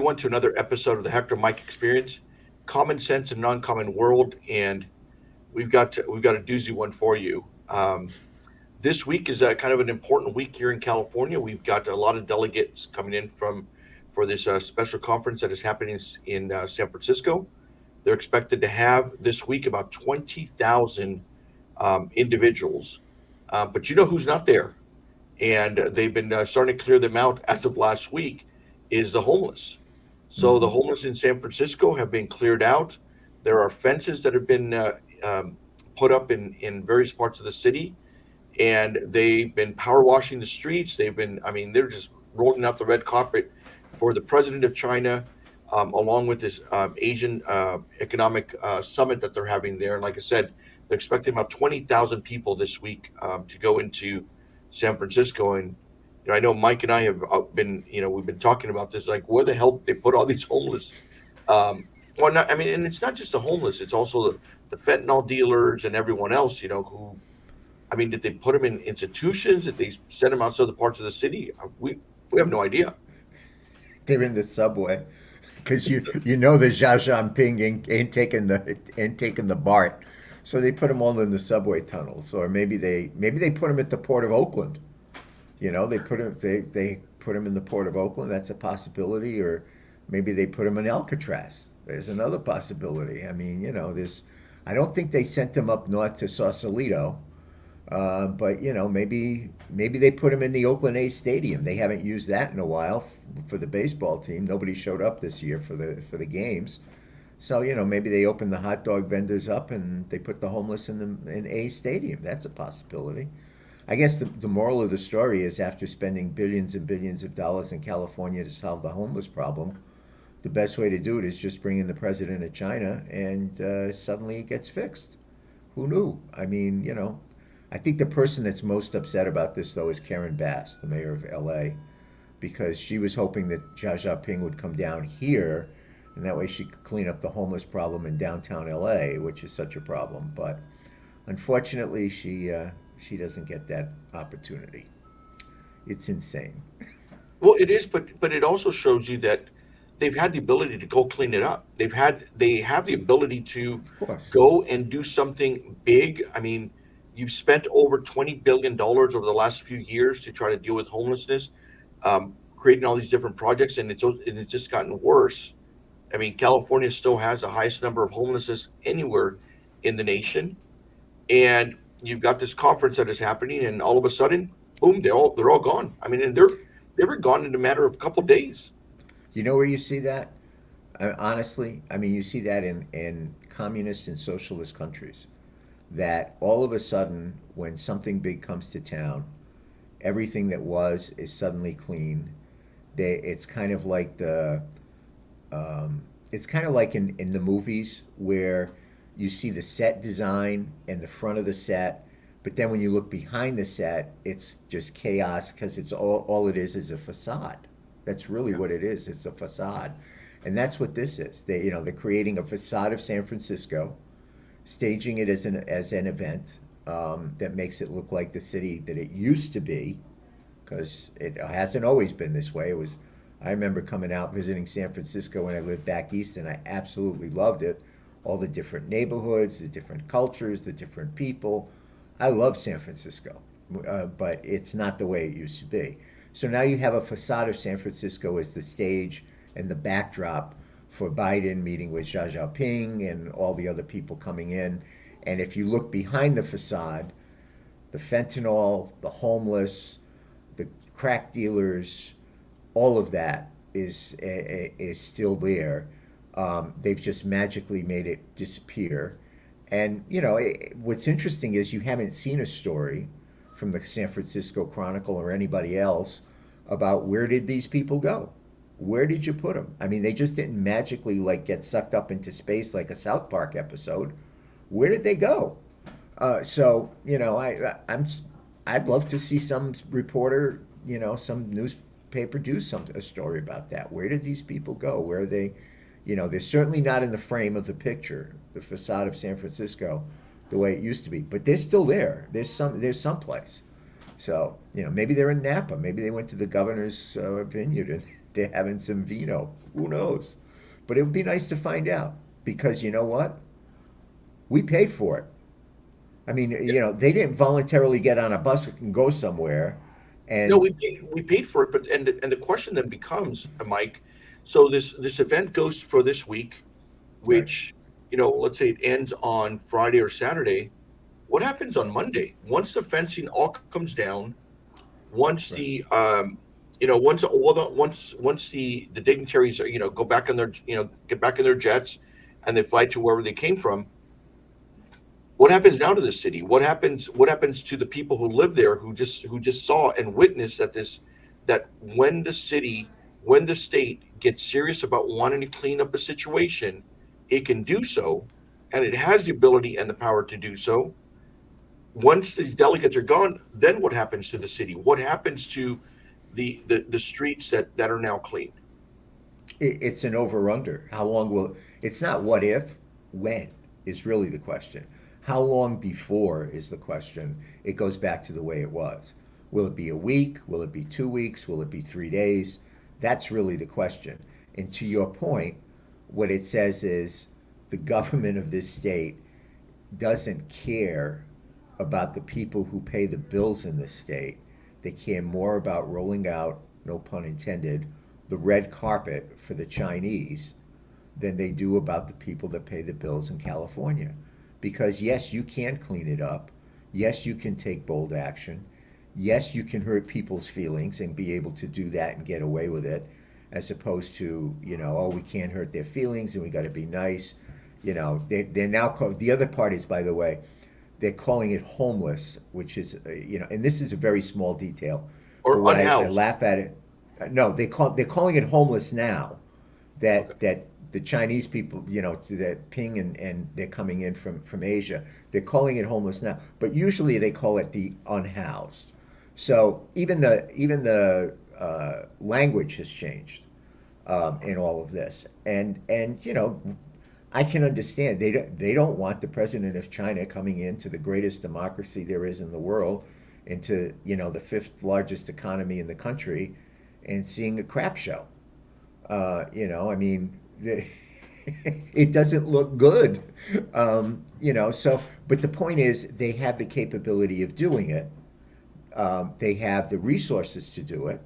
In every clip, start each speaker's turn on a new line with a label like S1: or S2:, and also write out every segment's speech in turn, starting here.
S1: everyone to another episode of the Hector and Mike Experience, Common Sense and Non-Common World, and we've got a doozy one for you. This week is kind of an important week here in California. We've got a lot of delegates coming in from for this special conference that is happening in San Francisco. They're expected to have this week about 20,000 individuals, but you know who's not there? And they've been starting to clear them out as of last week, is the homeless. So the
S2: Hmm.
S1: homeless in San Francisco have been cleared out. There are fences that have been put up in various parts of the city, and they've been power washing the streets. I mean, they're just rolling out the red carpet for the president of China, along with this Asian economic summit that they're having there. And like I said, they're expecting about 20,000 people this week to go into San Francisco. And I know Mike and I have been, we've been talking about this, like where the hell did they put all these homeless? Well, not, I mean, and it's not just the homeless; it's also the fentanyl dealers and everyone else, who I mean, did they put them in institutions? Did they send them out to other parts of the city? We have no idea.
S2: They're in the subway because you know the Xi Jinping ain't taking the BART, so they put them all in the subway tunnels, or maybe they put them at the port of Oakland. They put them in the port of Oakland. That's a possibility, or maybe they put them in Alcatraz. There's another possibility. I mean, there's. I don't think they sent them up north to Sausalito. But maybe they put him in the Oakland A's stadium. They haven't used that in a while for the baseball team. Nobody showed up this year for the games. So maybe they opened the hot dog vendors up and they put the homeless in A's stadium. That's a possibility. I guess the moral of the story is after spending billions and billions of dollars in California to solve the homeless problem, the best way to do it is just bring in the president of China and suddenly it gets fixed. Who knew? I mean, I think the person that's most upset about this, though, is Karen Bass, the mayor of LA, because she was hoping that Xi Jinping would come down here, and that way she could clean up the homeless problem in downtown LA, which is such a problem. But unfortunately, she doesn't get that opportunity. It's insane.
S1: Well, it is, but it also shows you that they've had the ability to go clean it up. They have the ability to
S2: Of course.
S1: go and do something big. I mean, you've spent over $20 billion over the last few years to try to deal with homelessness, creating all these different projects, and it's just gotten worse. I mean, California still has the highest number of homelessness anywhere in the nation, and you've got this conference that is happening, and all of a sudden, boom, they're all gone. I mean, and they were gone in a matter of a couple of days.
S2: You know where you see that? Honestly, I mean, you see that in communist and socialist countries. That all of a sudden, when something big comes to town, everything that was is suddenly clean. It's kind of like it's kind of like in the movies where you see the set design and the front of the set, but then when you look behind the set, it's just chaos because it's all it is a facade. That's really
S1: Yeah.
S2: what it is. It's a facade, and that's what this is. They're creating a facade of San Francisco, staging it as an event that makes it look like the city that it used to be, because it hasn't always been this way. It was. I remember coming out visiting San Francisco when I lived back east, and I absolutely loved it. All the different neighborhoods, the different cultures, the different people. I love San Francisco, but it's not the way it used to be. So now you have a facade of San Francisco as the stage and the backdrop for Biden meeting with Xi Jinping and all the other people coming in. And if you look behind the facade, the fentanyl, the homeless, the crack dealers, all of that is still there. They've just magically made it disappear. And what's interesting is you haven't seen a story from the San Francisco Chronicle or anybody else about where did these people go? Where did you put them? I mean, they just didn't magically like get sucked up into space like a South Park episode. Where did they go? So I'd love to see some reporter, some newspaper do a story about that. Where did these people go? Where are they? They're certainly not in the frame of the picture, the facade of San Francisco, the way it used to be. But they're still there. There's someplace. So maybe they're in Napa. Maybe they went to the governor's vineyard and they're having some vino. Who knows? But it would be nice to find out because you know what? We paid for it. I mean, they didn't voluntarily get on a bus and go somewhere,
S1: No,
S2: and
S1: we paid for it, but and the question then becomes, Mike. So this event goes for this week,
S2: right,
S1: which let's say it ends on Friday or Saturday. What happens on Monday once the fencing all comes down? Once
S2: right.
S1: the once all the once the dignitaries go back on their get back in their jets and they fly to wherever they came from. What happens now to the city? What happens to the people who live there who just saw and witnessed that when the state gets serious about wanting to clean up a situation, it can do so, and it has the ability and the power to do so. Once these delegates are gone, then what happens to the city? What happens to the streets that are now clean?
S2: It's an over under. How long will it's not what if, when is really the question. How long before is the question. It goes back to the way it was. Will it be a week? Will it be 2 weeks? Will it be 3 days? That's really the question. And to your point, what it says is the government of this state doesn't care about the people who pay the bills in this state. They care more about rolling out, no pun intended, the red carpet for the Chinese than they do about the people that pay the bills in California. Because, yes, you can clean it up. Yes, you can take bold action. Yes, you can hurt people's feelings and be able to do that and get away with it, as opposed to, oh, we can't hurt their feelings and we got to be nice. They're now the other part is, by the way, they're calling it homeless, which is, and this is a very small detail, but
S1: Or
S2: what I
S1: unhoused?
S2: laugh at it. No, they're calling it homeless now.
S1: Okay.
S2: That the Chinese people, that Ping and they're coming in from Asia, they're calling it homeless now. But usually they call it the unhoused. So even the language has changed in all of this, and I can understand they don't want the president of China coming into the greatest democracy there is in the world, into the fifth largest economy in the country, and seeing a crap show. I mean, it doesn't look good. But the point is, they have the capability of doing it. They have the resources to do it.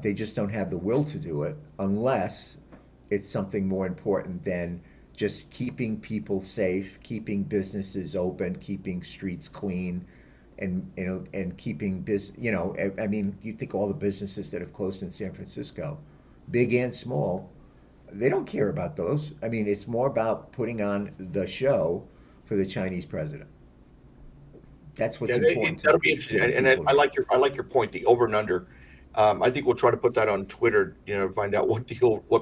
S2: They just don't have the will to do it unless it's something more important than just keeping people safe, keeping businesses open, keeping streets clean, and keeping business. I mean, you think all the businesses that have closed in San Francisco, big and small, they don't care about those. I mean, it's more about putting on the show for the Chinese president. That's what's
S1: Yeah,
S2: important
S1: that'll be interesting,
S2: to the
S1: and
S2: people
S1: I
S2: here.
S1: like your point, the over and under. I think we'll try to put that on Twitter, to find out what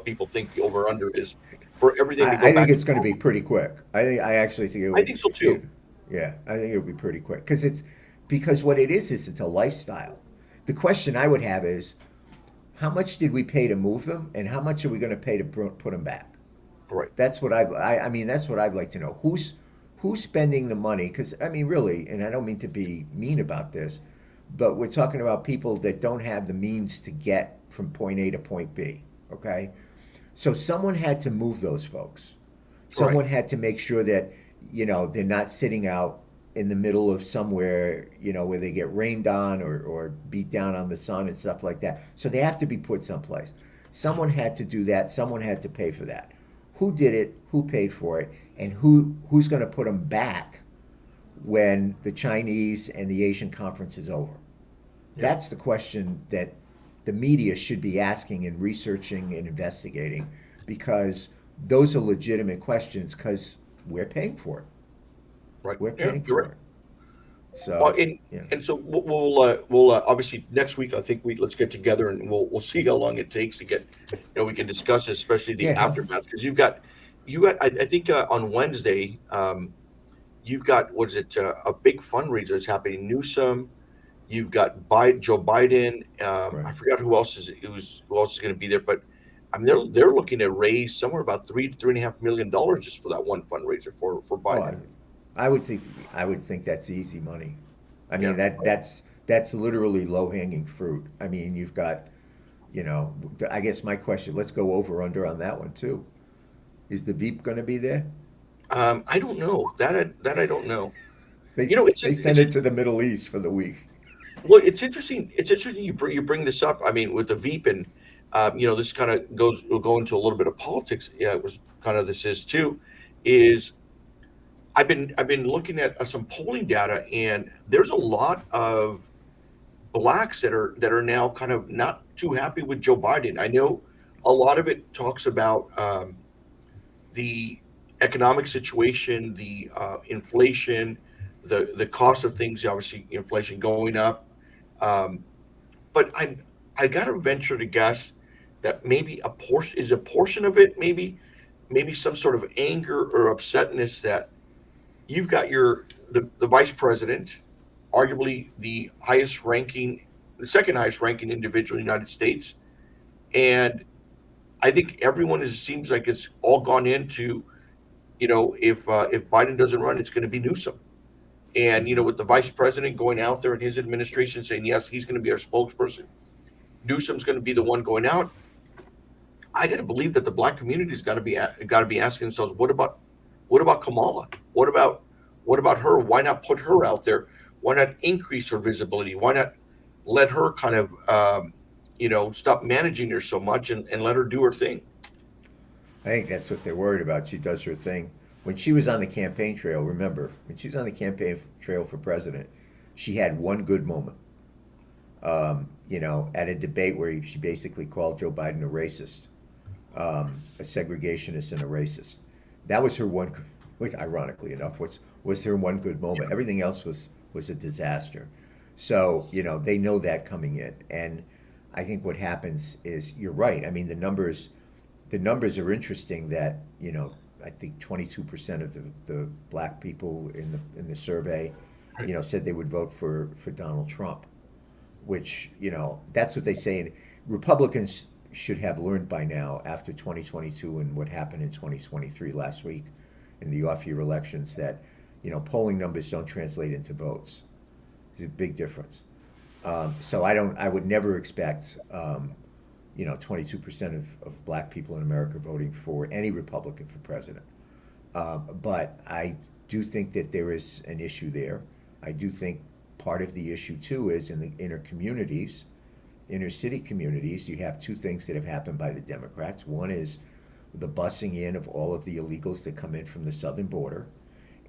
S1: people think the over under is for everything to go
S2: I think
S1: back to
S2: it's going to be
S1: normal.
S2: pretty quick. I actually think it
S1: I
S2: would.
S1: think so
S2: It,
S1: too.
S2: yeah, I think it would be pretty quick because what it is it's a lifestyle. The question I would have is how much did we pay to move them, and how much are we going to pay to put them back?
S1: Right.
S2: That's what I mean. That's what I'd like to know. Who's spending the money? Because I mean, really, and I don't mean to be mean about this, but we're talking about people that don't have the means to get from point A to point B. Okay, so someone had to move those folks.
S1: Right.
S2: Someone had to make sure that they're not sitting out in the middle of somewhere where they get rained on or beat down on the sun and stuff like that. So they have to be put someplace. Someone had to do that. Someone had to pay for that. Who did it? Who paid for it? And who's going to put them back when the Chinese and the Asian conference is over?
S1: Yeah.
S2: That's the question that the media should be asking and researching and investigating because those are legitimate questions because we're paying for it.
S1: Right.
S2: We're
S1: Yeah,
S2: paying
S1: you're
S2: for
S1: right.
S2: it.
S1: Well,
S2: So, yeah.
S1: and so we'll obviously next week I think we let's get together and we'll see how long it takes to get we can discuss especially the
S2: Yeah.
S1: aftermath because you got I think on Wednesday you've got what is it a big fundraiser that's happening. Newsom, you've got Joe Biden.
S2: Right.
S1: I forgot who else is going to be there, but I mean they're looking to raise somewhere about $3 to $3.5 million just for that one fundraiser for
S2: Oh,
S1: Biden.
S2: I would think I would think that's easy money. I
S1: Yeah.
S2: mean that's literally low hanging fruit. I mean you've got I guess my question, let's go over under on that one too. Is the Veep going to be there?
S1: I don't know that I don't know.
S2: They
S1: You know,
S2: they sent it to the Middle East for the week.
S1: well, it's interesting. It's interesting you bring this up. I mean, with the Veep and this kind of will go into a little bit of politics. Yeah, it was kind of this is too. Is I've been looking at some polling data, and there's a lot of blacks that are now kind of not too happy with Joe Biden. I know a lot of it talks about the economic situation, the inflation, the cost of things. Obviously, inflation going up. Um, but I got to venture to guess that maybe a portion of it, maybe some sort of anger or upsetness that you've got the vice president, arguably the second highest ranking individual in the United States, and I think everyone seems like it's all gone into, if Biden doesn't run, it's going to be Newsom. And with the vice president going out there and his administration saying yes, he's going to be our spokesperson, Newsom's going to be the one going out. I got to believe that the black community's got to be asking themselves, what about Kamala? What about her? Why not put her out there? Why not increase her visibility? Why not let her kind of stop managing her so much and let her do her thing?
S2: I think that's what they're worried about. She does her thing. When she was on the campaign trail, remember, when she was on the campaign trail for president, she had one good moment. At a debate where she basically called Joe Biden a racist, a segregationist, and a racist. That was her one, which ironically enough was her one good moment. Everything else was a disaster. So they know that coming in, and I think what happens is you're right. I mean the numbers are interesting. That I think 22% of the black people in the survey, said they would vote for Donald Trump, which that's what they say. And Republicans should have learned by now after 2022 and what happened in 2023 last week in the off-year elections that polling numbers don't translate into votes. There's a big difference. So I would never expect 22% of black people in America voting for any Republican for president. But I do think that there is an issue there. I do think part of the issue too is in the inner city communities, you have two things that have happened by the Democrats. One is the busing in of all of the illegals that come in from the southern border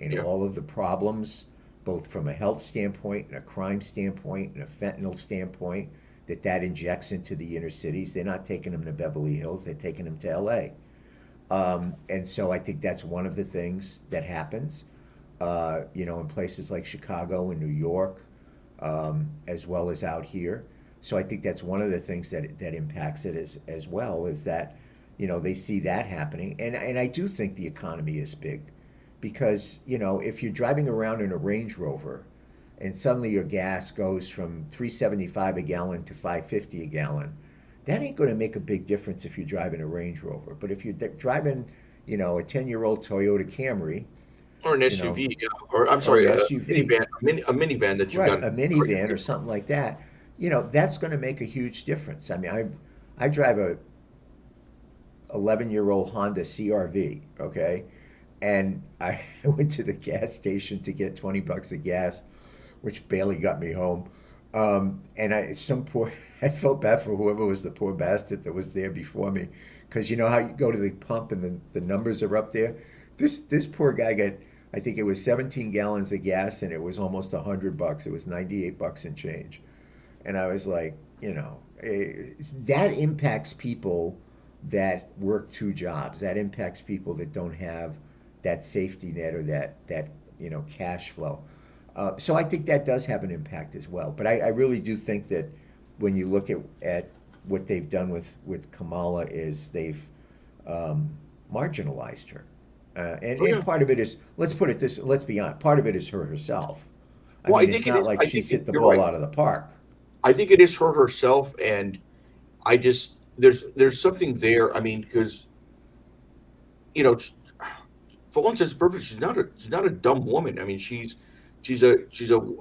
S2: and
S1: Yeah.
S2: all of the problems, both from a health standpoint and a crime standpoint and a fentanyl standpoint, that injects into the inner cities. They're not taking them to Beverly Hills, they're taking them to LA. And so I think that's one of the things that happens, in places like Chicago and New York, as well as out here. So I think that's one of the things that impacts it as well is that, they see that happening. And I do think the economy is big because, if you're driving around in a Range Rover and suddenly your gas goes from 3.75 a gallon to 5.50 a gallon, that ain't going to make a big difference if you're driving a Range Rover. But if you're driving, a 10-year-old Toyota Camry,
S1: Or an
S2: you know,
S1: SUV, yeah. Or I'm
S2: or an
S1: sorry,
S2: SUV,
S1: a minivan that you
S2: right,
S1: got.
S2: a minivan or something like that, that's going to make a huge difference. I mean, I drive a 11-year-old Honda CRV, okay, and I went to the gas station to get $20 of gas, which barely got me home. And I felt bad for whoever was the poor bastard that was there before me, because you know how you go to the pump and the numbers are up there. This poor guy got, I think it was 17 gallons of gas, and it was almost $100. It was $98 and change, and I was like, that impacts people that work two jobs. That impacts people that don't have that safety net or that cash flow. So I think that does have an impact as well. But I really do think that when you look at what they've done with Kamala is they've marginalized her.
S1: Oh,
S2: And
S1: yeah.
S2: part of it is, let's be honest, part of it is her herself. I
S1: Well, I
S2: mean, it's
S1: think it
S2: not
S1: is.
S2: like she's hit the
S1: You're
S2: ball
S1: right.
S2: out of the park.
S1: I think it is her herself, and I just there's something there. I mean, because you know, for one sense, purpose, she's not a dumb woman. I mean, she's a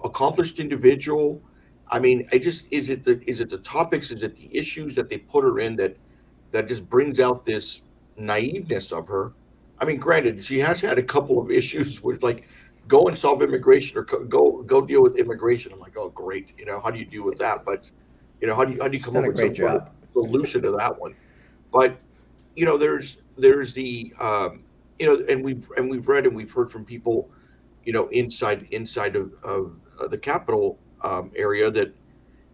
S1: accomplished individual. I mean, I just is it the topics? Is it the issues that they put her in that just brings out this naiveness of her? I mean, granted, she has had a couple of issues with like go and solve immigration or go deal with immigration. I'm like, oh great, how do you deal with that? But how do you
S2: She's
S1: come
S2: done
S1: up
S2: a
S1: with
S2: great
S1: some sort of
S2: job.
S1: solution to that one? But there's the and we've read and we've heard from people inside of the Capitol area that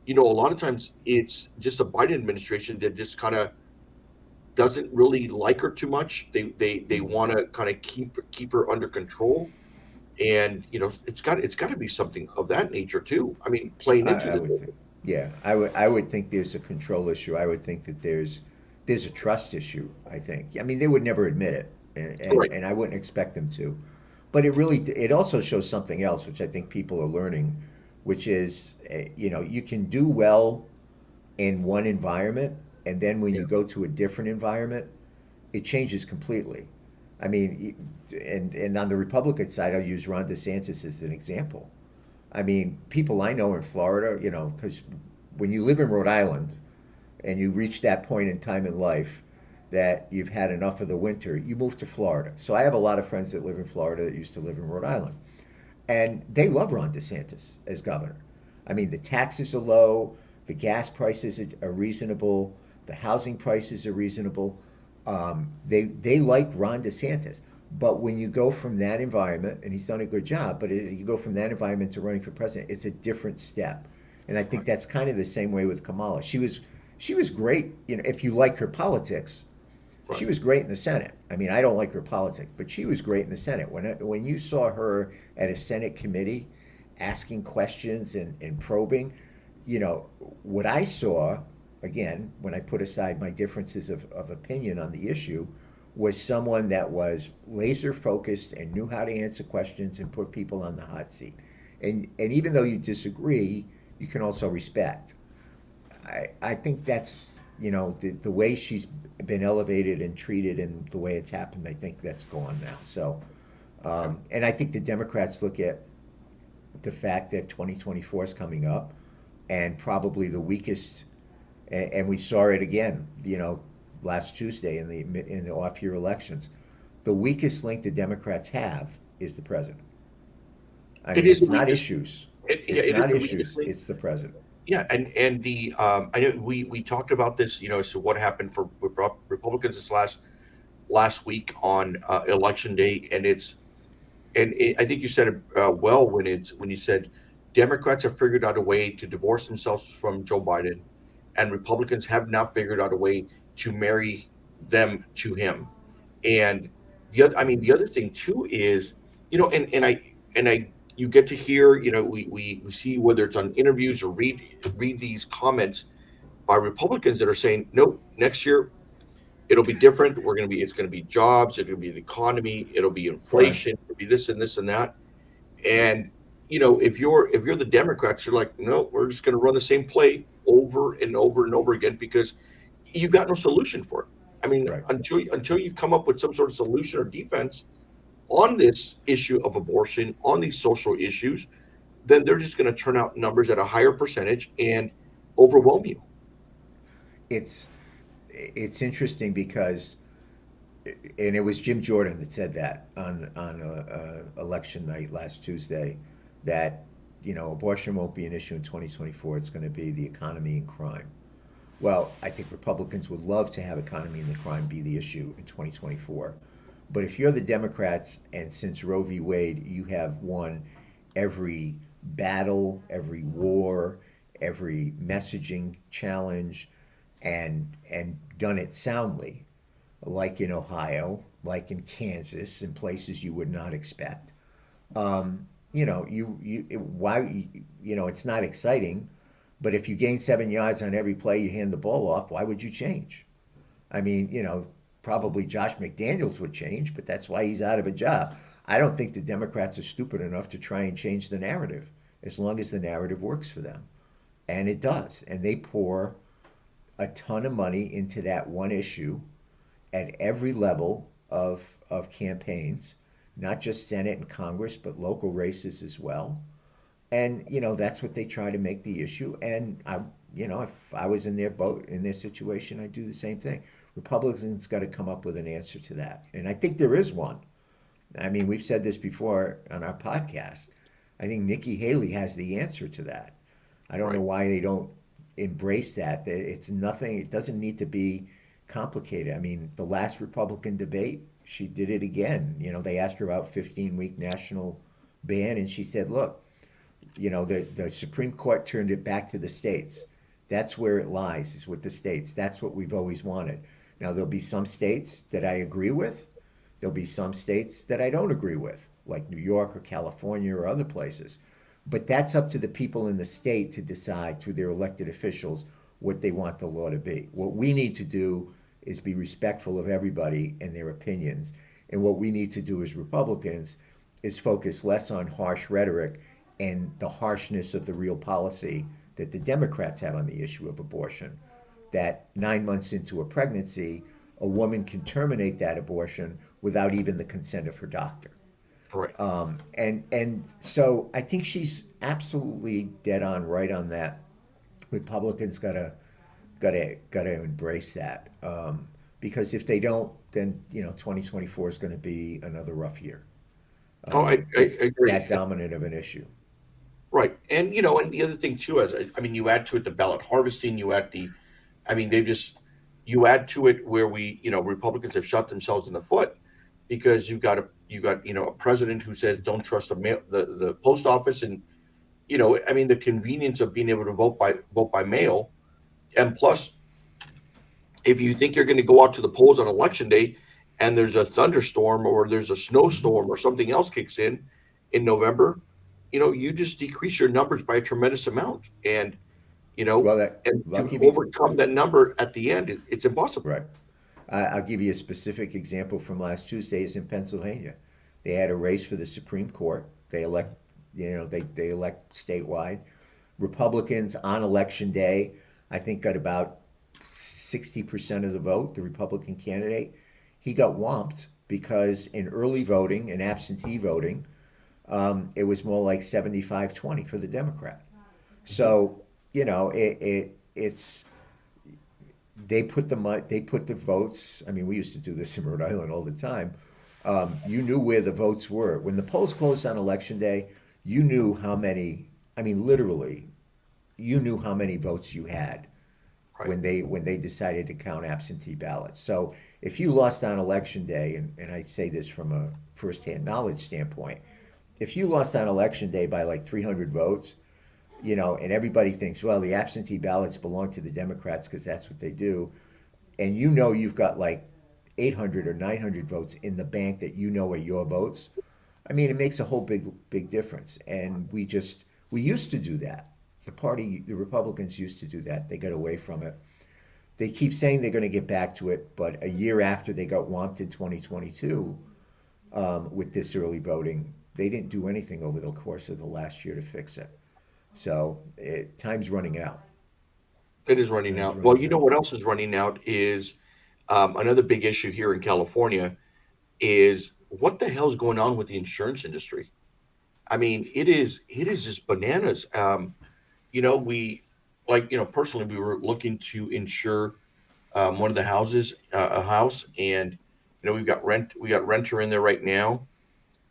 S1: a lot of times it's just a Biden administration that just kind of doesn't really like her too much. They want to kind of keep her under control, and it's got to be something of that nature too. I mean, playing into
S2: I
S1: this.
S2: would think, yeah, I would think there's a control issue. I would think that there's a trust issue. I think. I mean, they would never admit it,
S1: Right.
S2: and I wouldn't expect them to. But it also shows something else, which I think people are learning, which is you can do well in one environment, and then when
S1: Yeah.
S2: you go to a different environment, it changes completely. I mean, and on the Republican side, I'll use Ron DeSantis as an example. I mean, people I know in Florida, because when you live in Rhode Island and you reach that point in time in life that you've had enough of the winter, you move to Florida. So I have a lot of friends that live in Florida that used to live in Rhode Island. And they love Ron DeSantis as governor. I mean, the taxes are low, the gas prices are reasonable, the housing prices are reasonable. They like Ron DeSantis. But when you go from that environment, and he's done a good job, but you go from that environment to running for president, it's a different step. And I think
S1: Right.
S2: that's kind of the same way with Kamala. She was great, if you like her politics, she
S1: Right.
S2: was great in the Senate. I mean, I don't like her politics, but she was great in the Senate. When you saw her at a Senate committee asking questions and probing, what I saw, again, when I put aside my differences of opinion on the issue, was someone that was laser focused and knew how to answer questions and put people on the hot seat. And even though you disagree, you can also respect. I think that's the way she's been elevated and treated and the way it's happened. I think that's gone now. So,
S1: Yeah.
S2: and I think the Democrats look at the fact that 2024 is coming up, and probably the weakest, and we saw it again, last Tuesday in the off-year elections. The weakest link the Democrats have is the president. I
S1: It
S2: mean,
S1: is the
S2: it's not
S1: weakest.
S2: issues.
S1: Yeah,
S2: It's
S1: it is
S2: not
S1: the weakest
S2: issues.
S1: link.
S2: It's the president.
S1: Yeah, and the I know we talked about this, so what happened for with Republicans this last week on election day, I think you said it well when you said Democrats have figured out a way to divorce themselves from Joe Biden, and Republicans have now figured out a way to marry them to him. And I mean, the other thing too is, and I, you get to hear, we see whether it's on interviews or read these comments by Republicans that are saying, nope, next year it'll be different. It's going to be jobs. It'll be the economy. It'll be
S2: Correct.
S1: inflation. It'll be this and this and that. And if you're the Democrats, you're like, no, we're just going to run the same play over and over and over again because you got no solution for it. I mean,
S2: Right.
S1: until you come up with some sort of solution or defense on this issue of abortion, on these social issues, then they're just going to turn out numbers at a higher percentage and overwhelm you.
S2: It's it's interesting because, and it was Jim Jordan that said that on election night last Tuesday, that abortion won't be an issue in 2024. It's going to be the economy and crime. Well, I think Republicans would love to have economy and the crime be the issue in 2024. But if you're the Democrats, and since Roe v. Wade, you have won every battle, every war, every messaging challenge, and done it soundly, like in Ohio, like in Kansas, in places you would not expect. Why it's not exciting, but if you gain 7 yards on every play you hand the ball off, why would you change? I mean, probably Josh McDaniels would change, but that's why he's out of a job. I don't think the Democrats are stupid enough to try and change the narrative, as long as the narrative works for them, and it does. And they pour a ton of money into that one issue at every level of campaigns, not just Senate and Congress, but local races as well. And that's what they try to make the issue. And if I was in their boat, in their situation, I'd do the same thing. Republicans got to come up with an answer to that, and I think there is one. I mean, we've said this before on our podcast. I think Nikki Haley has the answer to that. I don't know
S1: Right.
S2: why they don't embrace that. It's nothing. It doesn't need to be complicated. I mean, the last Republican debate, she did it again. They asked her about 15-week national ban, and she said, "Look, the Supreme Court turned it back to the states. That's where it lies, is with the states. That's what we've always wanted. Now, there'll be some states that I agree with. There'll be some states that I don't agree with, like New York or California or other places. But that's up to the people in the state to decide through their elected officials what they want the law to be. What we need to do is be respectful of everybody and their opinions. And what we need to do as Republicans is focus less on harsh rhetoric and the harshness of the real policy that the Democrats have on the issue of abortion. That 9 months into a pregnancy, a woman can terminate that abortion without even the consent of her doctor.
S1: Right.
S2: And so I think she's absolutely dead on right on that. Republicans gotta embrace that, because if they don't, then 2024 is going to be another rough year.
S1: Oh, I
S2: It's
S1: agree.
S2: that dominant of an issue.
S1: Right. And and the other thing too is, I mean, you add to it the ballot harvesting, you add the, I mean, they just, you add to it where Republicans have shot themselves in the foot because you got a president who says don't trust the post office. And I mean, the convenience of being able to vote by mail. And plus, if you think you're going to go out to the polls on election day and there's a thunderstorm or there's a snowstorm or something else kicks in November, you just decrease your numbers by a tremendous amount. And you know
S2: Well, that
S1: and
S2: I'll
S1: to
S2: give you
S1: overcome that number at the end, it's impossible.
S2: right. I'll give you a specific example from last Tuesday. Is in Pennsylvania. They had a race for the Supreme Court. They elect statewide. Republicans on election day, I think, got about 60% of the vote. The Republican candidate, he got whomped because in early voting and absentee voting, it was more like 75-20 for the Democrat.
S1: Mhm.
S2: So it's they put the votes. I mean, we used to do this in Rhode Island all the time. You knew where the votes were when the polls closed on election day. You knew how many. I mean, literally, you knew how many votes you had
S1: Right.
S2: when they decided to count absentee ballots. So if you lost on election day, and I say this from a firsthand knowledge standpoint, if you lost on election day by like 300 votes, and everybody thinks, well, the absentee ballots belong to the Democrats because that's what they do, and you've got like 800 or 900 votes in the bank that are your votes. I mean, it makes a whole big difference. And we used to do that. The Republicans used to do that. They got away from it. They keep saying they're going to get back to it, but a year after they got whomped in 2022 with this early voting, they didn't do anything over the course of the last year to fix it. So time's running out.
S1: It is running
S2: Time's
S1: out. Well,
S2: running
S1: you know
S2: out.
S1: what else is running out is another big issue here in California is what the hell's going on with the insurance industry. I mean, it is just bananas. We personally, we were looking to insure one of the houses, a house, and we got renter in there right now,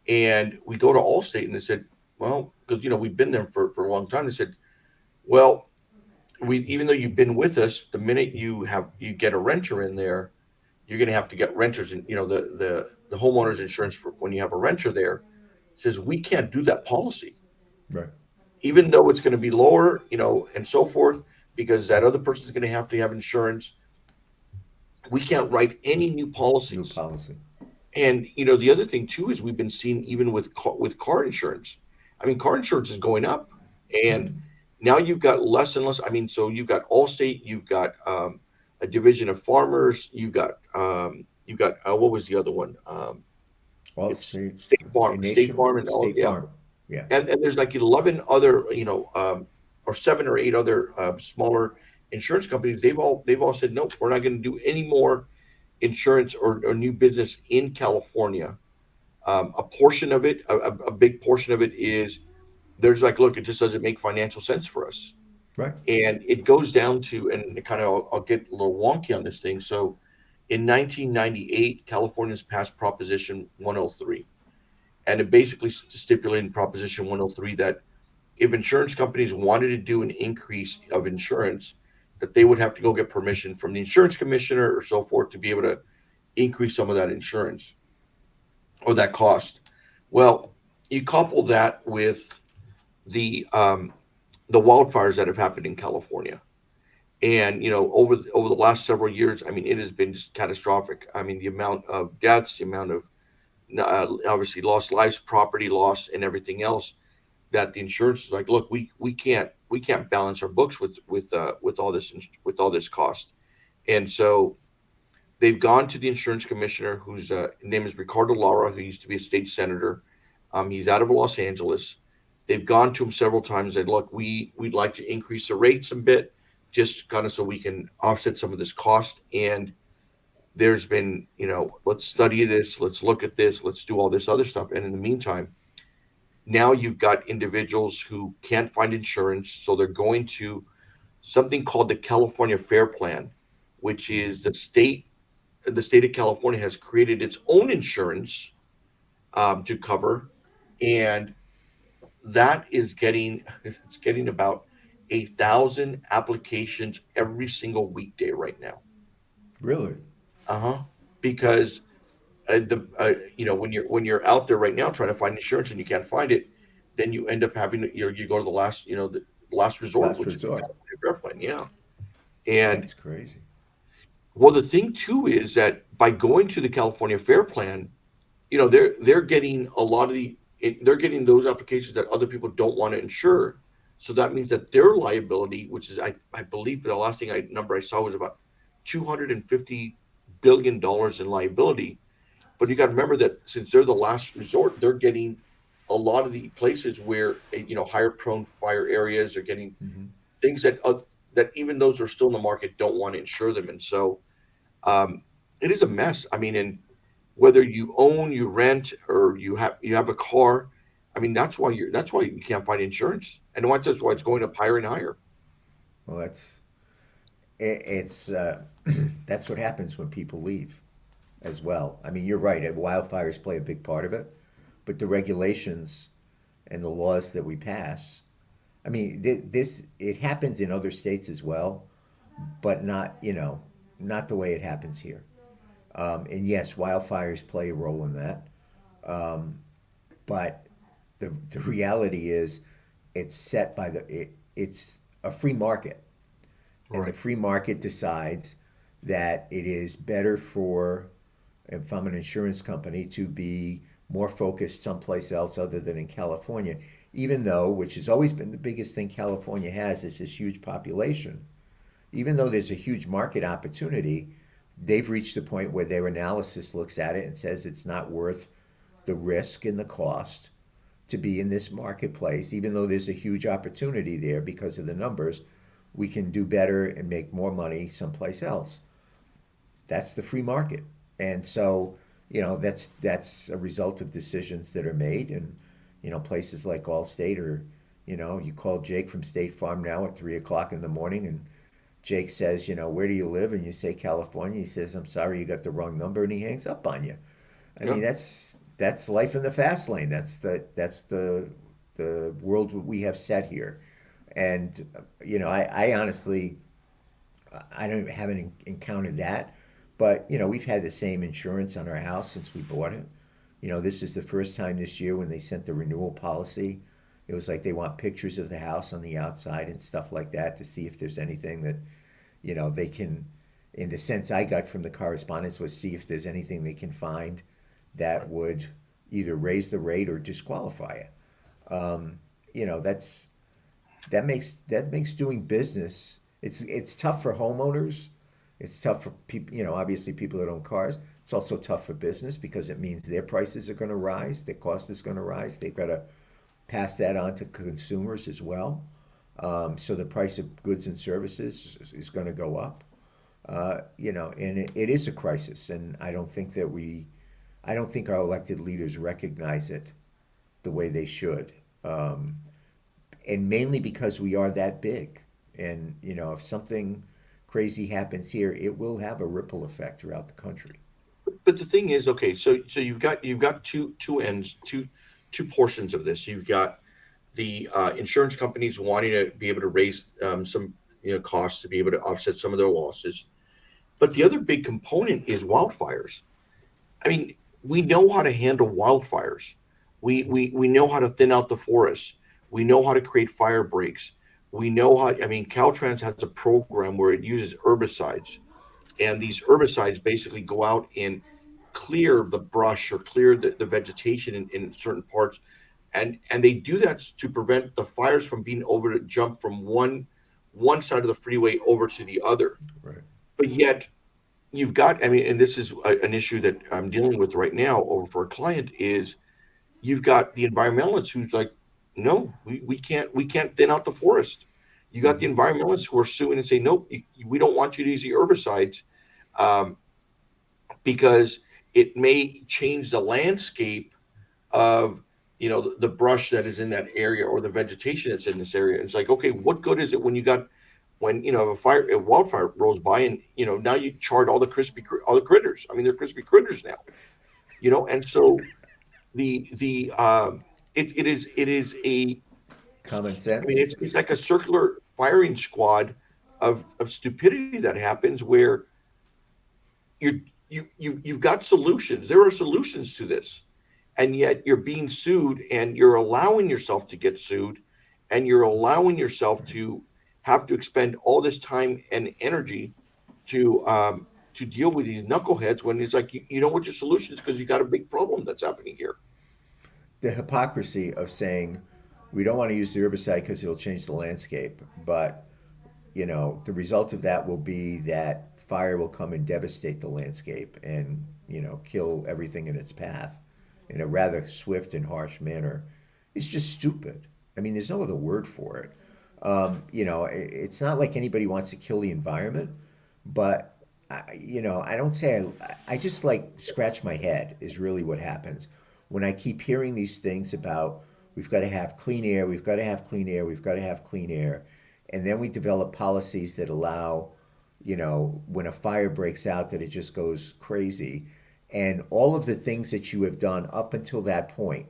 S1: and we go to Allstate, and they said, well, because we've been there for a long time. They said, well, we even though you've been with us, the minute you get a renter in there, you're going to have to get renters, and the homeowners insurance for when you have a renter there says we can't do that policy,
S2: Right.
S1: even though it's going to be lower, and so forth, because that other person's going to have insurance. We can't write any new
S2: New
S1: policies.
S2: policy.
S1: And the other thing too is we've been seeing even with car insurance. I mean, car insurance is going up,
S2: Right.
S1: and now you've got less and less. I mean, so you've got Allstate, you've got a division of Farmers, you've got what was the other one? It's
S2: Allstate, a
S1: State
S2: nation,
S1: Farm, and all,
S2: State
S1: yeah.
S2: Farm. Yeah.
S1: And there's like 11 other, or 7 or 8 other smaller insurance companies. They've all said nope, we're not going to do any more insurance or new business in California. A big portion of it is there's like, look, it just doesn't make financial sense for us.
S2: Right.
S1: And it goes down to, and it kind of, I'll get a little wonky on this thing. So in 1998, California's passed Proposition 103. And it basically stipulated in Proposition 103 that if insurance companies wanted to do an increase of insurance, that they would have to go get permission from the insurance commissioner or so forth to be able to increase some of that insurance or that cost. Well, you couple that with the wildfires that have happened in California, and over the last several years, I mean, it has been just catastrophic. I mean, the amount of deaths, the amount of obviously lost lives, property loss, and everything else. That the insurance is like, look, we can't balance our books with all this cost, and so they've gone to the insurance commissioner, whose name is Ricardo Lara, who used to be a state senator. He's out of Los Angeles. They've gone to him several times and said, look, we'd like to increase the rates a bit, just kind of so we can offset some of this cost. And there's been, let's study this, let's look at this, let's do all this other stuff. And in the meantime, now you've got individuals who can't find insurance, so they're going to something called the California Fair Plan, which is the state of California has created its own insurance to cover, and that is getting it's getting about 8,000 applications every single weekday right now.
S2: Really?
S1: Uh-huh. Because when you're out there right now trying to find insurance and you can't find it, then you end up having to, you go to the last resort,
S2: Last
S1: which is the
S2: resort.
S1: California Fair Plan. Yeah. And
S2: That's crazy.
S1: well, the thing too is that by going to the California Fair Plan, they're getting a lot of they're getting those applications that other people don't want to insure. So that means that their liability, which is I believe the last number I saw was about $250 billion in liability. But you got to remember that since they're the last resort, they're getting a lot of the places where higher prone fire areas are getting
S2: Hmm.
S1: things that even those who are still in the market don't want to insure them. And so um, it is a mess. I mean, and whether you own, you rent, or you have a car, I mean, that's why you can't find insurance, and that's why it's going up higher and higher.
S2: Well, it's that's what happens when people leave as well. I mean, you're right. Wildfires play a big part of it, but the regulations and the laws that we pass. I mean, this it happens in other states as well, but not the way it happens here. And yes, wildfires play a role in that. Um, but the reality is, it's set by it's a free market, and the
S1: Right.
S2: free market decides that it is better for, if I'm an insurance company, to be more focused someplace else other than in California, even though, which has always been the biggest thing California has, is this huge population. Even though there's a huge market opportunity, they've reached the point where their analysis looks at it and says it's not worth the risk and the cost to be in this marketplace, even though there's a huge opportunity there because of the numbers. We can do better and make more money someplace else. That's the free market. And so, that's a result of decisions that are made. And, places like Allstate are, you call Jake from State Farm now at 3 o'clock in the morning, and Jake says, where do you live? And you say California. He says, I'm sorry, you got the wrong number, and he hangs up on you. I
S1: Yeah.
S2: mean, that's life in the fast lane. That's the world we have set here. And I honestly, I don't haven't encountered that, but we've had the same insurance on our house since we bought it. This is the first time this year when they sent the renewal policy. It was like they want pictures of the house on the outside and stuff like that to see if there's anything that they can. In the sense I got from the correspondence was see if there's anything they can find that
S1: Right.
S2: would either raise the rate or disqualify it. That's that makes doing business. It's tough for homeowners. It's tough for people. Obviously people that own cars. It's also tough for business because it means their prices are going to rise. Their cost is going to rise. They've got to pass that on to consumers as well. So the price of goods and services is going to go up. And it is a crisis, and I don't think our elected leaders recognize it the way they should. and mainly because we are that big. And if something crazy happens here, it will have a ripple effect throughout the country.
S1: But the thing is, okay, so you've got two ends, two portions of this. You've got the insurance companies wanting to be able to raise some costs to be able to offset some of their losses. But the other big component is wildfires. I mean, we know how to handle wildfires. We know how to thin out the forests. We know how to create fire breaks. We know how. I mean, Caltrans has a program where it uses herbicides, and these herbicides basically go out and clear the brush or clear the vegetation in certain parts, and they do that to prevent the fires from being over to jump from one side of the freeway over to the other.
S2: Right.
S1: But yet you've got, I mean, and this is an issue that I'm dealing with right now over for a client is you've got the environmentalist who's like, no, we can't thin out the forest. You got the
S2: Hmm.
S1: environmentalists who are suing and say, nope, we don't want you to use the herbicides, um, because it may change the landscape of the brush that is in that area or the vegetation that's in this area. It's like, okay, what good is it when a wildfire rolls by and now you charred all the critters. I mean, they're crispy critters now. And so the it is a
S2: Common
S1: I mean,
S2: sense.
S1: it's like a circular firing squad of stupidity that happens where you've got solutions. There are solutions to this, and yet you're being sued, and you're allowing yourself to get sued, and you're allowing yourself
S2: Right.
S1: to have to expend all this time and energy to deal with these knuckleheads when it's like you know what your solution is because you got a big problem that's happening here.
S2: The hypocrisy of saying we don't want to use the herbicide because it'll change the landscape, but the result of that will be that fire will come and devastate the landscape and kill everything in its path in a rather swift and harsh manner. It's just stupid. I mean, there's no other word for it. It's not like anybody wants to kill the environment, but I don't say I just like scratch my head is really what happens when I keep hearing these things about we've got to have clean air, we've got to have clean air, we've got to have clean air, and then we develop policies that allow, when a fire breaks out, that it just goes crazy, and all of the things that you have done up until that point,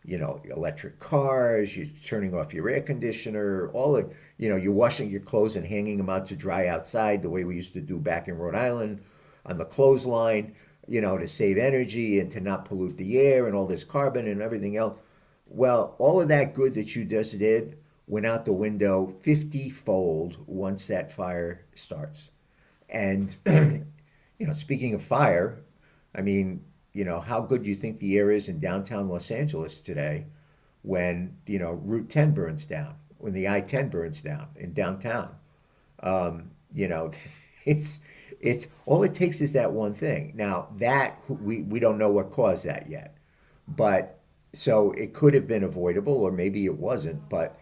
S2: electric cars, you're turning off your air conditioner, all of, you're washing your clothes and hanging them out to dry outside the way we used to do back in Rhode Island on the clothesline, to save energy and to not pollute the air and all this carbon and everything else. Well, all of that good that you just did went out the window 50-fold once that fire starts. And, speaking of fire, I mean, how good do you think the air is in downtown Los Angeles today when, Route 10 burns down, when the I-10 burns down in downtown? You know, it's it's all it takes is that one thing. Now that we don't know what caused that yet, but so it could have been avoidable, or maybe it wasn't, but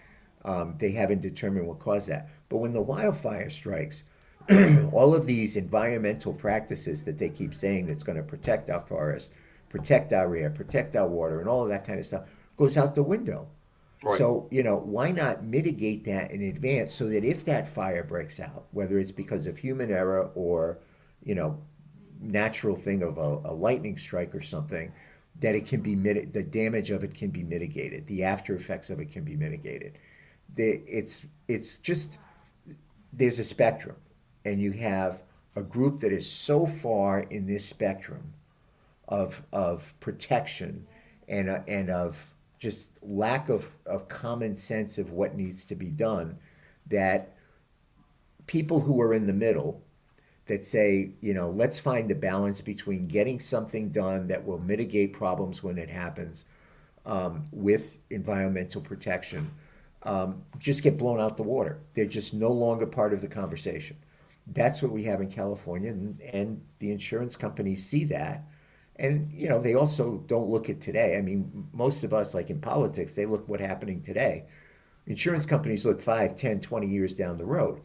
S2: they haven't determined what caused that. But when the wildfire strikes, all of these environmental practices that they keep saying that's going to protect our forest, protect our air, protect our water, and all of that kind of stuff goes out the window.
S1: Right.
S2: So, why not mitigate that in advance so that if that fire breaks out, whether it's because of human error or, you know, natural thing of a lightning strike or something, that it can be the damage of it can be mitigated, the after effects of it can be mitigated. It's just there's a spectrum, and you have a group that is so far in this spectrum of protection and of just lack of common sense of what needs to be done that people who are in the middle that say, let's find the balance between getting something done that will mitigate problems when it happens with environmental protection, just get blown out the water. They're just no longer part of the conversation. That's what we have in California, and the insurance companies see that. And they also don't look at today. I mean, most of us, like in politics, they look what's happening today. Insurance companies look 5, 10, 20 years down the road.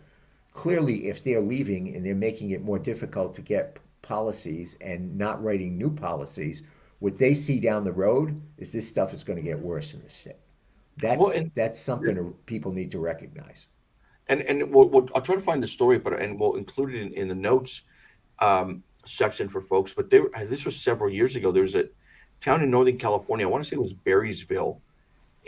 S2: Clearly, if they're leaving and they're making it more difficult to get policies and not writing new policies, what they see down the road is this stuff is going to get worse in the state.
S1: well,
S2: That's something people need to recognize.
S1: I'll try to find the story, but and we'll include it in the notes section for folks. But this was several years ago. There's a town in Northern California. I want to say it was Berrysville,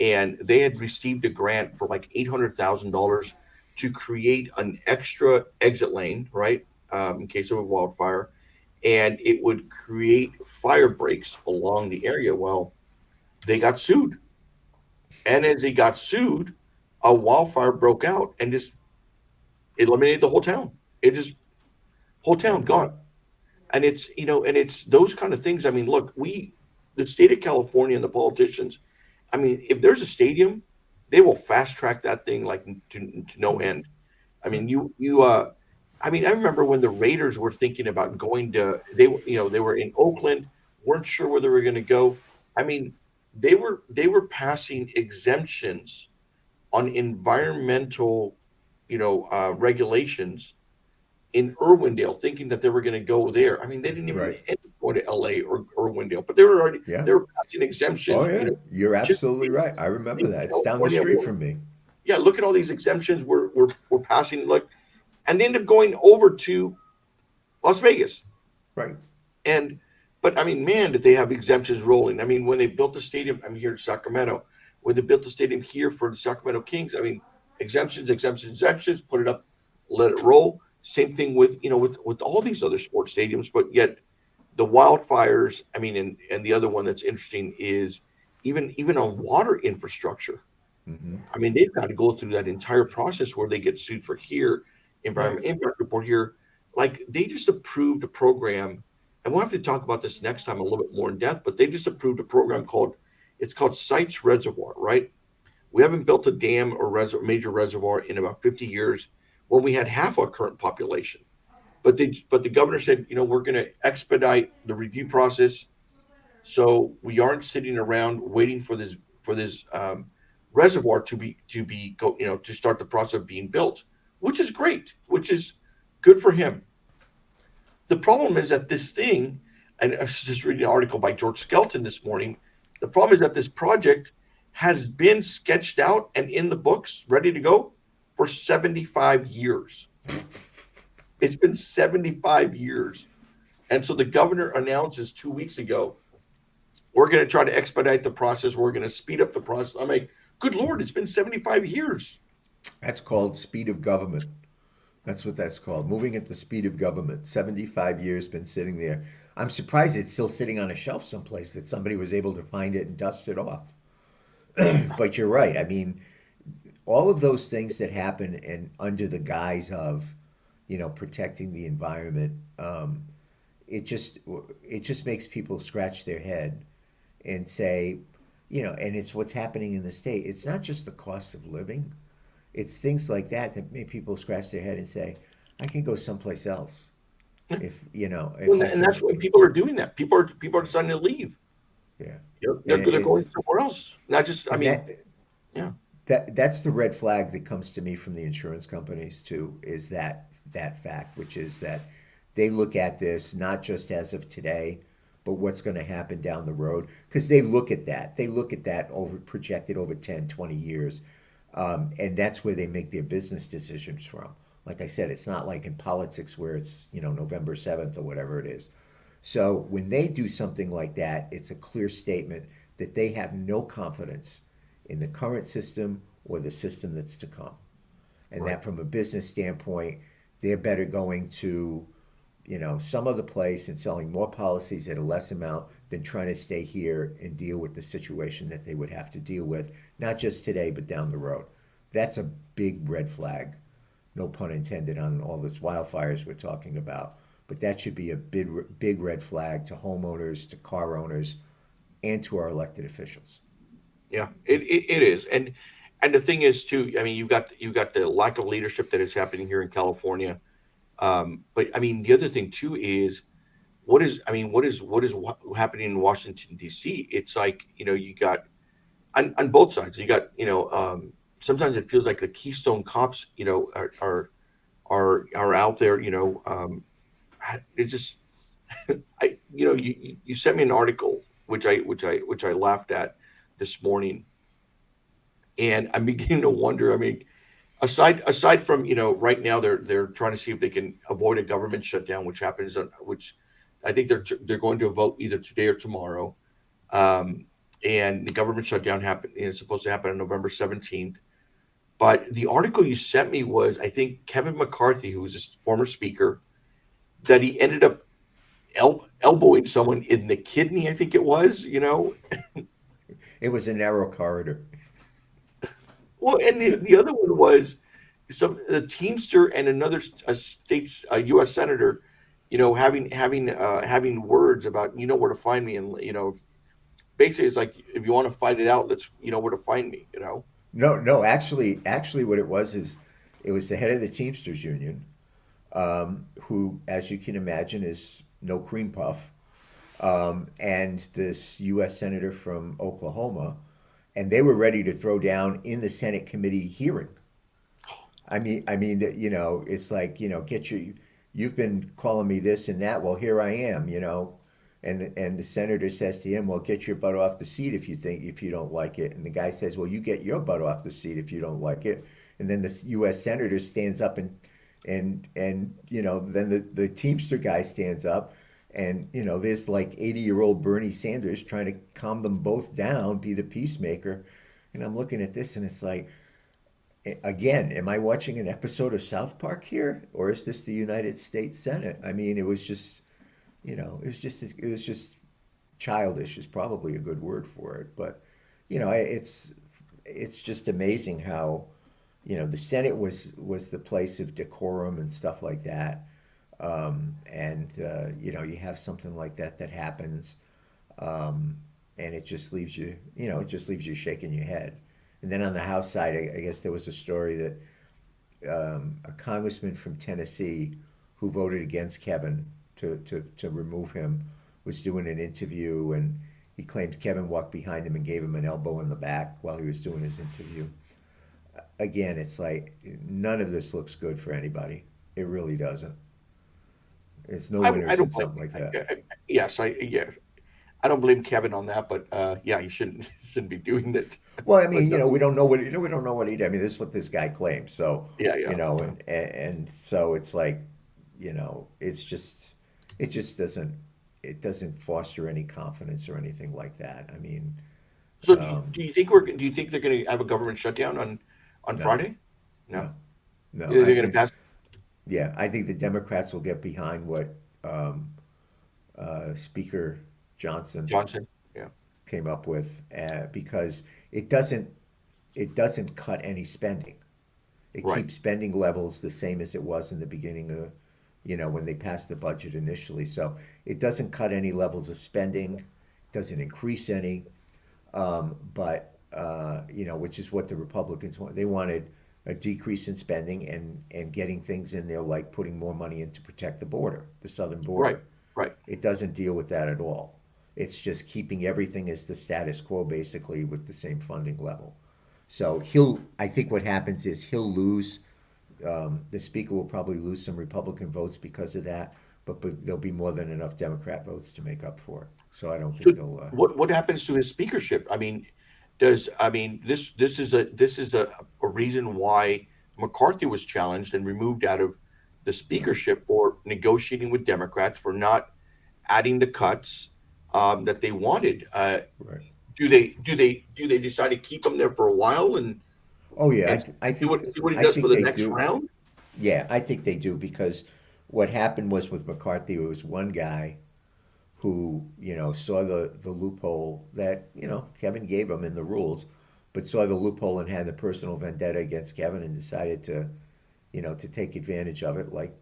S1: and they had received a grant for like $800,000 to create an extra exit lane, right, in case of a wildfire, and it would create fire breaks along the area. Well, they got sued, and as they got sued, a wildfire broke out and just eliminated the whole town. It just whole town
S2: Yep.
S1: gone. And it's and it's those kind of things. I mean, look, the state of California and the politicians, I mean, if there's a stadium, they will fast track that thing like to no end. I
S2: Right.
S1: mean, I mean, I remember when the Raiders were thinking about going to they were in Oakland, weren't sure where they were going to go. I mean, they were passing exemptions on environmental regulations in Irwindale, thinking that they were going to go there. I mean, they didn't even
S2: Right.
S1: end up going to L.A. or Irwindale, but they
S2: Yeah.
S1: were passing
S2: Oh
S1: exemptions.
S2: yeah. You're
S1: Just
S2: absolutely right. I remember
S1: in
S2: that. It's down the
S1: California.
S2: street from me.
S1: Yeah, look at all these exemptions we're passing. Look, and they end up going over to Las Vegas.
S2: Right.
S1: And but I mean, man, did they have exemptions rolling? I mean, when they built the stadium, I'm here in Sacramento. When they built the stadium here for the Sacramento Kings, I mean, exemptions, exemptions, exemptions. Put it up, let it roll. Same thing with with all these other sports stadiums. But yet, the wildfires. I mean, and the other one that's interesting is even on water infrastructure.
S2: Hmm.
S1: I mean, they've got to go through that entire process where they get sued for here,
S2: Right.
S1: environment impact report here. Like they just approved a program, and we'll have to talk about this next time a little bit more in depth. But they just approved a program called Sites Reservoir. Right? We haven't built a dam or major reservoir in about 50 years when we had half our current population. But the governor said, we're going to expedite the review process so we aren't sitting around waiting for this reservoir to be to start the process of being built, which is great, which is good for him. The problem is that this thing, and I was just reading an article by George Skelton this morning. The problem is that this project has been sketched out and in the books, ready to go for 75 years. It's been 75 years. And so the governor announces 2 weeks ago, we're going to try to expedite the process. We're going to speed up the process. I'm like, good Lord, it's been 75 years.
S2: That's called speed of government. That's what that's called. Moving at the speed of government. 75 years been sitting there. I'm surprised it's still sitting on a shelf someplace that somebody was able to find it and dust it off. But you're right. I mean, all of those things that happen and under the guise of, protecting the environment, it just it just makes people scratch their head and say, and it's what's happening in the state. It's not just the cost of living. It's things like that that make people scratch their head and say, I can go someplace else if I
S1: And
S2: can.
S1: that's when people are doing that. People are deciding to leave.
S2: Yeah.
S1: They're
S2: And,
S1: going somewhere else. Not just, I
S2: and
S1: mean,
S2: that
S1: yeah.
S2: that's the red flag that comes to me from the insurance companies too, is that fact, which is that they look at this not just as of today, but what's going to happen down the road, because they look at that over projected over 10, 20 years, and that's where they make their business decisions from. Like I said, it's not like in politics where it's November 7th or whatever it is. So when they do something like that, it's a clear statement that they have no confidence in the current system or the system that's to come. And
S1: Right.
S2: that from a business standpoint, they're better going to, some other place and selling more policies at a less amount than trying to stay here and deal with the situation that they would have to deal with, not just today, but down the road. That's a big red flag, no pun intended, on all those wildfires we're talking about. But that should be a big red flag to homeowners, to car owners, and to our elected officials.
S1: Yeah, it is. And the thing is too, I mean, you got the lack of leadership that is happening here in California. But I mean, the other thing too is what is happening in Washington D.C. It's like you got on both sides. You got sometimes it feels like the Keystone Cops are out there. It's just you sent me an article which I laughed at this morning, And I'm beginning to wonder. I mean, aside from right now they're trying to see if they can avoid a government shutdown, which happens on which I think they're going to vote either today or tomorrow. Um, and the government shutdown happened. It's supposed to happen on November 17th. But the article you sent me was, I think, Kevin McCarthy, who was a former speaker, that he ended up elbowing someone in the kidney. I think it was.
S2: It was a narrow corridor.
S1: Well, and the other one was some the Teamster and another state's U.S. senator, having words about where to find me, and basically it's like if you want to fight it out, let's where to find me.
S2: No, no, actually, what it was is, it was the head of the Teamsters Union, who, as you can imagine, is no cream puff, and this U.S. senator from Oklahoma, and they were ready to throw down in the Senate committee hearing. It's like, you've been calling me this and that. Well, here I am, and the senator says to him, "Well, get your butt off the seat if you don't like it." And the guy says, "Well, you get your butt off the seat if you don't like it." And then the U.S. senator stands up, and then the Teamster guy stands up, and there's like 80-year-old Bernie Sanders trying to calm them both down, be the peacemaker. And I'm looking at this, and it's like, again, am I watching an episode of South Park here, or is this the United States Senate? I mean, it was just childish is probably a good word for it, but it's just amazing how the Senate was the place of decorum and stuff like that, and you have something like that happens, and it just leaves you shaking your head. And then on the House side, I guess there was a story that a congressman from Tennessee who voted against Kevin to remove him was doing an interview, and he claims Kevin walked behind him and gave him an elbow in the back while he was doing his interview. Again, it's like none of this looks good for anybody. It really doesn't. It's no
S1: I
S2: winners in
S1: don't blame.
S2: something like that.
S1: Yes, I don't blame Kevin on that, but yeah, he shouldn't be doing that.
S2: Well, I
S1: But
S2: mean, we don't know what he did. I mean, this is what this guy claims. So,
S1: yeah, yeah, yeah.
S2: and so it's like, it doesn't foster any confidence or anything like that. I mean,
S1: So
S2: um,
S1: do you think they're going to have a government shutdown on
S2: no,
S1: Friday? No,
S2: no, no.
S1: they're going to pass
S2: Yeah, I think the Democrats will get behind what um, Speaker Johnson
S1: Johnson. Yeah,
S2: came up with, because it doesn't it doesn't cut any spending. It
S1: right.
S2: keeps spending levels the same as it was in the beginning of, when they passed the budget initially. So it doesn't cut any levels of spending, doesn't increase any, which is what the Republicans want. They wanted a decrease in spending and getting things in there like putting more money in to protect the border, the southern
S1: Right,
S2: border.
S1: right.
S2: It doesn't deal with that at all. It's just keeping everything as the status quo, basically, with the same funding level. So I think what happens is he'll lose. The speaker will probably lose some Republican votes because of that, but there'll be more than enough Democrat votes to make up for it. So I don't
S1: So
S2: think they'll.
S1: what happens to his speakership? I mean, this is a reason why McCarthy was challenged and removed out of the
S2: Right,
S1: speakership for negotiating with Democrats for not adding the cuts that they wanted.
S2: right.
S1: Do they decide to keep him there for a while
S2: Oh yeah,
S1: and
S2: I think
S1: see what he
S2: I
S1: does for
S2: think
S1: the
S2: they
S1: next
S2: do.
S1: round?
S2: Yeah, I think they do, because what happened was with McCarthy, it was one guy who saw the loophole that Kevin gave him in the rules, but saw the loophole and had the personal vendetta against Kevin and decided to take advantage of it, like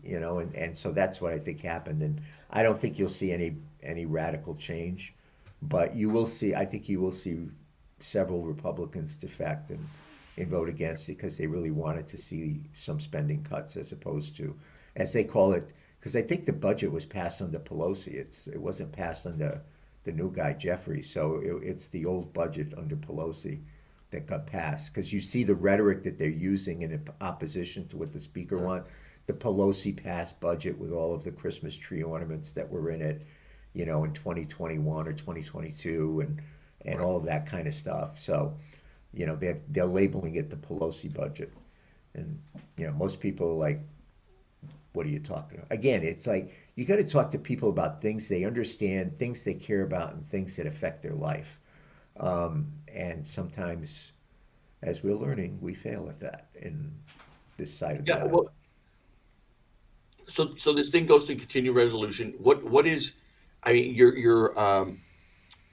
S2: and so that's what I think happened. And I don't think you'll see any radical change, but you will see. I think you will see several Republicans defect and vote against it because they really wanted to see some spending cuts, as opposed to, as they call it, because I think the budget was passed under Pelosi. It wasn't passed under the new guy Jeffrey. So it's the old budget under Pelosi that got passed, because you see the rhetoric that they're using in opposition to what the speaker
S1: Yeah,
S2: wants. The Pelosi passed budget with all of the Christmas tree ornaments that were in it, in 2021 or 2022, and
S1: right.
S2: all of that kind of stuff. So they're labeling it the Pelosi budget, and most people are like, "What are you talking about?" Again, it's like you got to talk to people about things they understand, things they care about, and things that affect their life. And sometimes, as we're learning, we fail at that in this side of the
S1: Yeah.
S2: aisle.
S1: Well, so this thing goes to continued resolution. What is, I mean,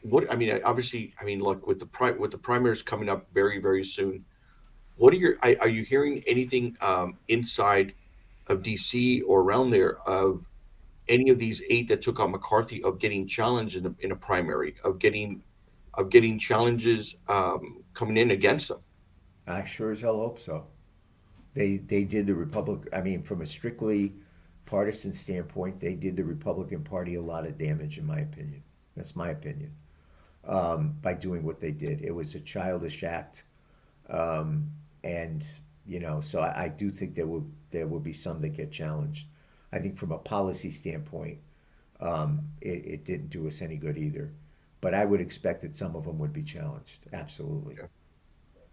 S1: what I mean, obviously, I mean, look with the primaries coming up very soon. What are you hearing anything inside of DC or around there of any of these eight that took on McCarthy of getting challenged in a primary of getting challenges coming in against them?
S2: I sure as hell hope so. They did the Republic. I mean, from a strictly partisan standpoint, they did the Republican Party a lot of damage, in my opinion. That's my opinion. By doing what they did, it was a childish act, and so I do think there will be some that get challenged. I think from a policy standpoint, it didn't do us any good either. But I would expect that some of them would be challenged. Absolutely.
S1: Yeah.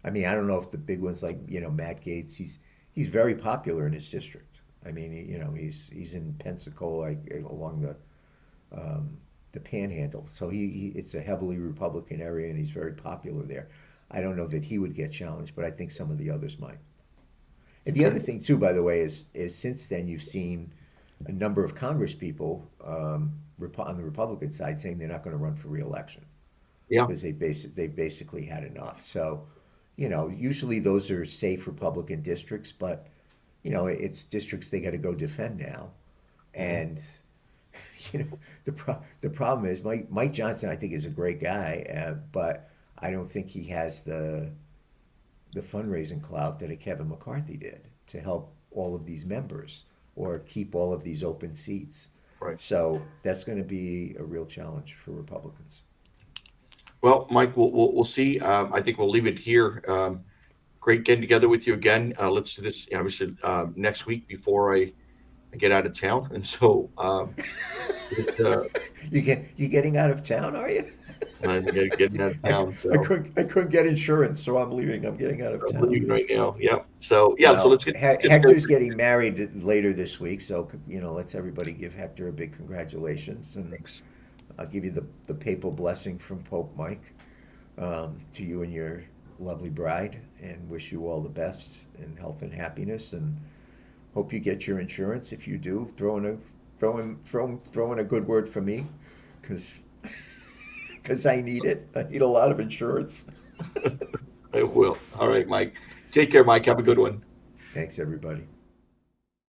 S2: I mean, I don't know if the big ones like Matt Gaetz, he's very popular in his district. I mean, he's in Pensacola, like, along the Panhandle, so it's a heavily Republican area, and he's very popular there. I don't know that he would get challenged, but I think some of the others might. And the
S1: Okay.
S2: other thing too, by the way, is since then you've seen a number of Congress people, on the Republican side, saying they're not going to run for reelection
S1: Yeah.
S2: because they basically had enough. So, usually those are safe Republican districts, but it's districts they got to go defend now.
S1: Hmm.
S2: And the problem is Mike Johnson, I think, is a great guy, but I don't think he has the fundraising clout that a Kevin McCarthy did to help all of these members or keep all of these open seats.
S1: Right.
S2: So that's going to be a real challenge for Republicans.
S1: Well, Mike, we'll see. I think we'll leave it here. Great getting together with you again. Let's do this obviously next week before I get out of town. And so it's,
S2: You getting out of town, are you?
S1: I'm getting out of
S2: I,
S1: town.
S2: I
S1: So
S2: couldn't I couldn't get insurance, so I'm leaving. I'm getting out of
S1: I'm
S2: town.
S1: leaving right now. Yeah. So yeah. So
S2: Well,
S1: let's get
S2: Hector's
S1: scheduled.
S2: getting married later this week, so let's everybody give Hector a big congratulations, and
S1: Thanks.
S2: I'll give you the papal blessing from Pope Mike, to you and your lovely bride, and wish you all the best in health and happiness, and hope you get your insurance. If you do, throw in a good word for me, because I need it. I need a lot of insurance.
S1: I will. All right, Mike. Take care, Mike. Have a good one.
S2: Thanks, everybody.